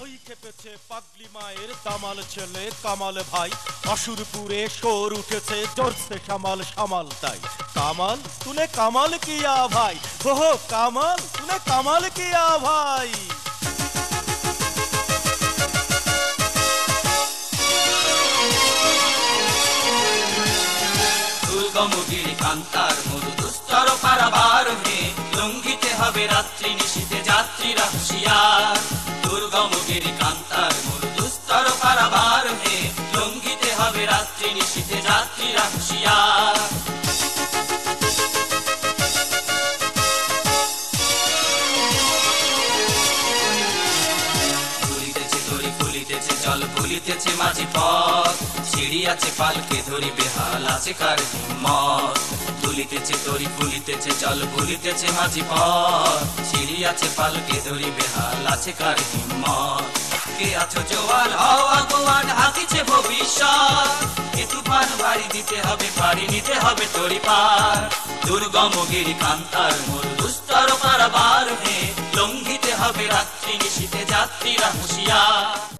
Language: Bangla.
ওই খেপেছে পাগলি মায়ের দামাল ছেলে কামাল ভাই, অসুরপুরে শোর উঠেছে জোরসে সামাল সামাল তাই। কামাল তুনে কামাল কিয়া ভাই, ওহো কামাল তুনে কামাল কিয়া ভাই। দুর্গমগিরি কান্তার মরু দুস্তর পারাবার হে, লঙ্ঘিতে হবে রাত্রি নিশীথে যাত্রীরা হুঁশিয়ার। দুর্গমগিরি কান্তার মরু দুস্তর পারাবার হে, লঙ্ঘিতে হবে রাত্রি নিশীথে যাত্রীরা হুঁশিয়ার। জল ভুলিতেছে মাঝি পথ, সিঁড়ি আছে পালকে ধরি বেহাল আছে কার হিম্মত। তুলিতেছে তরি ফুলিতেছে জল ভুলিতেছে মাঝি পথ, সিঁড়ি আছে পালকে ধরি বেহাল আছে কার হিম্মত। কে আছো জোয়ান হও আগুয়ান হাকিছে ভবিষ্যৎ, এ তুফান বাড়ি দিতে হবে পাড়ি নিতে হবে তরি পার। দুর্গমগিরি কান্তার মরু দুস্তর পারাবার হে, লঙ্ঘিতে হবে রাত্রি নিশীথে যাত্রীরা হুঁশিয়ার।